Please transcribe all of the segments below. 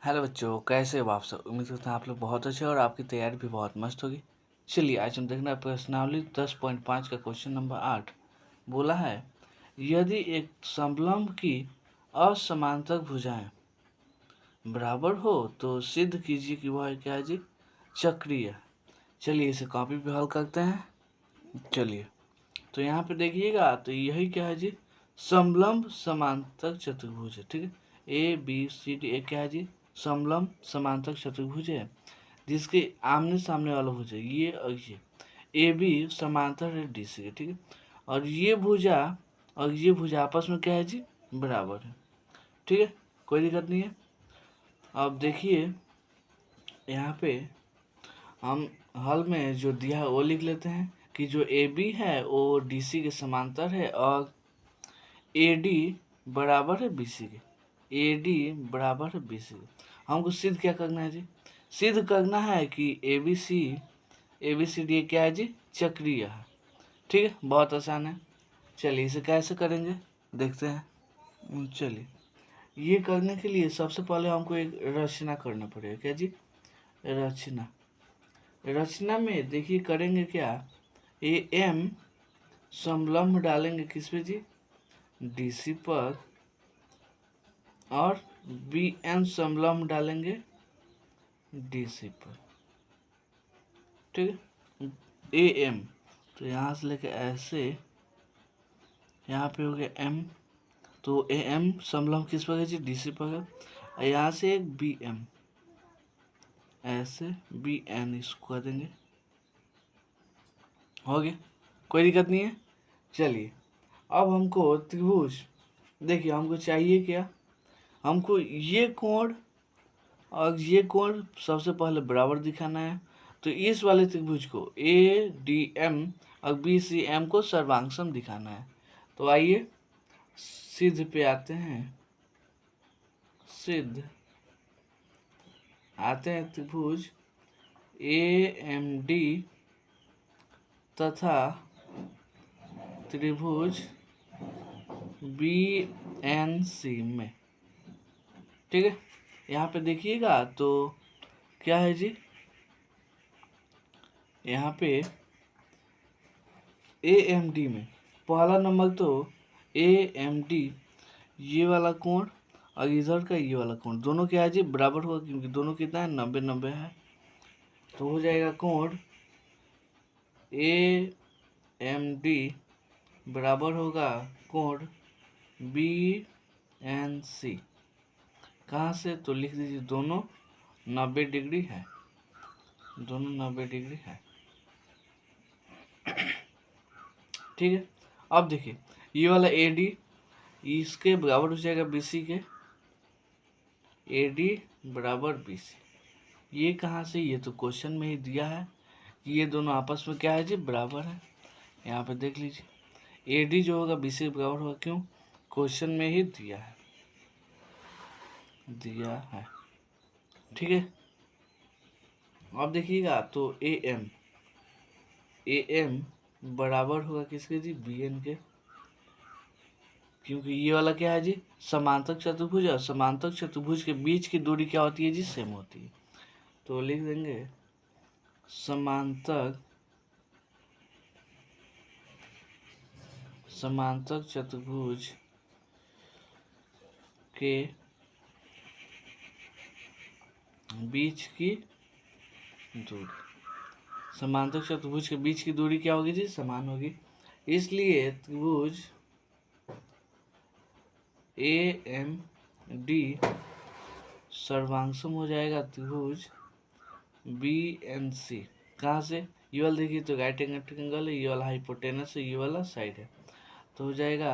Hello बच्चों, कैसे हो आप सब। उम्मीद करते हैं आप लोग बहुत अच्छे और आपकी तैयारी भी बहुत मस्त होगी। चलिए आज हम देखना प्रश्नावली 10.5 का क्वेश्चन नंबर 8 बोला है, यदि एक समलंब की असमांतर भुजाएं बराबर हो तो सिद्ध कीजिए कि वह क्या है जी, चक्रीय है। चलिए इसे कॉपी पे हल करते हैं। चलिए तो यहाँ पे देखिएगा तो यही क्या है जी, समलंब समांतर चतुर्भुज है। ठीक है, ए बी सी डी क्या है जी, समलंब समांतर चतुर्भुज है जिसके आमने सामने वाला भुजा ये और ये ए बी समांतर है डी सी के। ठीक है, और ये भुजा आपस में क्या है जी, बराबर है। ठीक है, कोई दिक्कत नहीं है। अब देखिए यहाँ पे हम हल में जो दिया है वो लिख लेते हैं कि जो ए बी है वो डी सी के समांतर है और ए डी बराबर है बी सी के। ए डी बराबर है बी सी के। हमको सिद्ध क्या करना है जी, सिद्ध करना है कि ए बी सी डी क्या है जी, चक्रीय है। ठीक है, बहुत आसान है। चलिए इसे कैसे करेंगे देखते हैं। चलिए ये करने के लिए सबसे पहले हमको एक रचना करना पड़ेगा। क्या जी, रचना में देखिए करेंगे क्या, ए एम समलंब डालेंगे किस पे जी, डी सी पर, और बी एन समलंब डालेंगे डी सी पर। ठीक है, ए एम तो यहाँ से लेके ऐसे यहाँ पे हो गया एम, तो ए एम समलंब किस पर है जी, डी सी पर है। और यहाँ से एक बी एम ऐसे बी एन इसको कर देंगे, हो गया, कोई दिक्कत नहीं है। चलिए अब हमको त्रिभुज, देखिए हमको चाहिए क्या, हमको ये कोण और ये कोण सबसे पहले बराबर दिखाना है। तो इस वाले त्रिभुज को ए डी एम और बी सी एम को सर्वांगसम दिखाना है। तो आइए सिद्ध पे आते हैं। सिद्ध आते हैं त्रिभुज ए एम डी तथा त्रिभुज बी एन सी में। ठीक है, यहाँ पे देखिएगा तो क्या है जी, यहाँ पे ए एम डी में पहला नंबर तो ए एम डी ये वाला कोण और इधर का ये वाला कोण दोनों क्या है जी, बराबर होगा, क्योंकि दोनों कितना है, 90-90 है। तो हो जाएगा कोण ए एम डी बराबर होगा कोण बी एन सी। कहाँ से, तो लिख दीजिए दोनों 90 डिग्री है, दोनों 90 डिग्री है। ठीक है, अब देखिए ये वाला ए डी इसके बराबर हो जाएगा बी सी के, ए डी बराबर बी सी। ये कहाँ से, ये तो क्वेश्चन में ही दिया है कि ये दोनों आपस में क्या है जी, बराबर है। यहाँ पे देख लीजिए ए डी जो होगा बी सी के बराबर होगा, क्यों, क्वेश्चन में ही दिया है। ठीक है, अब देखिएगा तो ए एम बराबर होगा किसके जी, बी एन के, क्योंकि ये वाला क्या है जी, समांतर चतुर्भुज है। समांतर चतुर्भुज के बीच की दूरी क्या होती है जी, सेम होती है। तो लिख देंगे समांतर चतुर्भुज के बीच की दूरी, समांतर चतुर्भुज के बीच की दूरी क्या होगी जी, समान होगी। इसलिए त्रिभुज ए एम डी सर्वांगसम हो जाएगा त्रिभुज बी एन सी। कहाँ से, ये वाला देखिए तो राइट एंगल है, ये वाला हाइपोटेनस है, ये वाला साइड है। तो हो जाएगा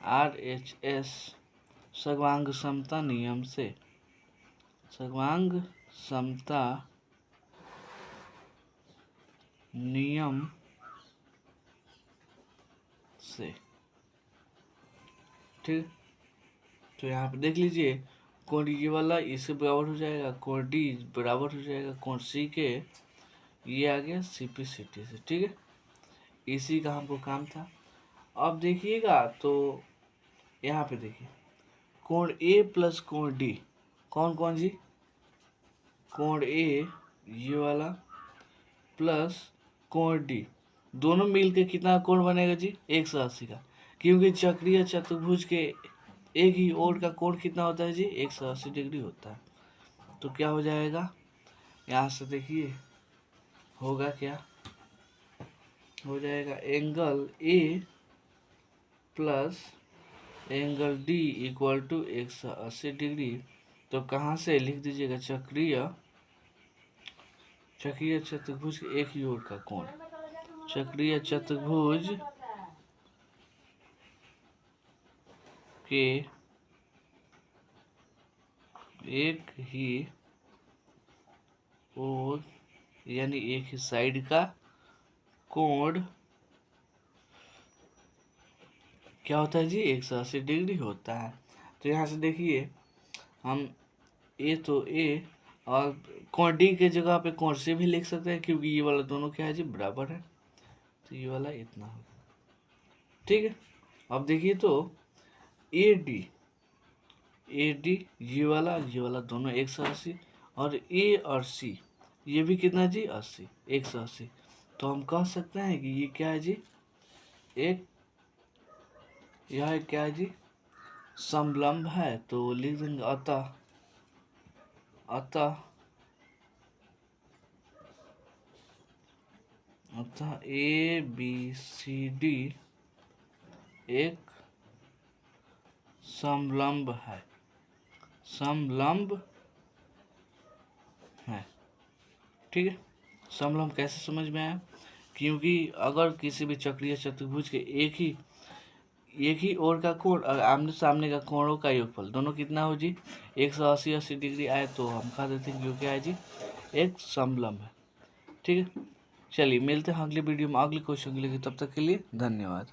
आर एच एस सर्वांग समता नियम से, सर्वांग समता नियम से। ठीक, तो यहाँ पे देख लीजिए कोण ये वाला इसके बराबर हो जाएगा, कोण डी बराबर हो जाएगा कोण सी के, ये आ गया सी पी सी टी से। ठीक है, इसी का हमको काम था। अब देखिएगा तो यहाँ पे देखिए कोण ए प्लस कोण डी, कौन कौन जी, कोण ए ये वाला प्लस कोण डी, दोनों मिलके कितना कोण बनेगा जी 180 का, क्योंकि चक्रीय चतुर्भुज के एक ही ओर का कोण कितना होता है जी 180 डिग्री होता है। तो क्या हो जाएगा, यहाँ से देखिए होगा क्या, हो जाएगा angle A plus angle D equal to 180 degree. तो कहाँ से लिख दीजिएगा, चक्रीय चतुर्भुज के एक ही ओर का कोण, चक्रीय चतुर्भुज के एक ही ओर यानी एक ही साइड का कोण क्या होता है जी 180 डिग्री होता है। तो यहाँ से देखिए हम ए और कोण डी के जगह पे कोण से भी लिख सकते हैं, क्योंकि ये वाला दोनों क्या है जी बराबर है, तो ये वाला इतना होगा, ठीक है। अब देखिए तो ए डी ये वाला दोनों 180 और ए और सी ये भी कितना जी 80, 180। तो हम कह सकते हैं कि ये क्या है जी, एक यह क्या है जी समलंब है। तो लिख देंगे अतः ए बी सी डी एक समलंब है, ठीक है। समलंब कैसे समझ में आया, क्योंकि अगर किसी भी चक्रीय चतुर्भुज के एक ही ओर का कोण और आमने सामने का कोणों का योगफल दोनों कितना हो जी 180 डिग्री आए, तो हम कह देते हैं कि क्या है जी एक समलंब है, ठीक है। चलिए मिलते हैं अगले वीडियो में अगले क्वेश्चन के लिए, तब तक के लिए धन्यवाद।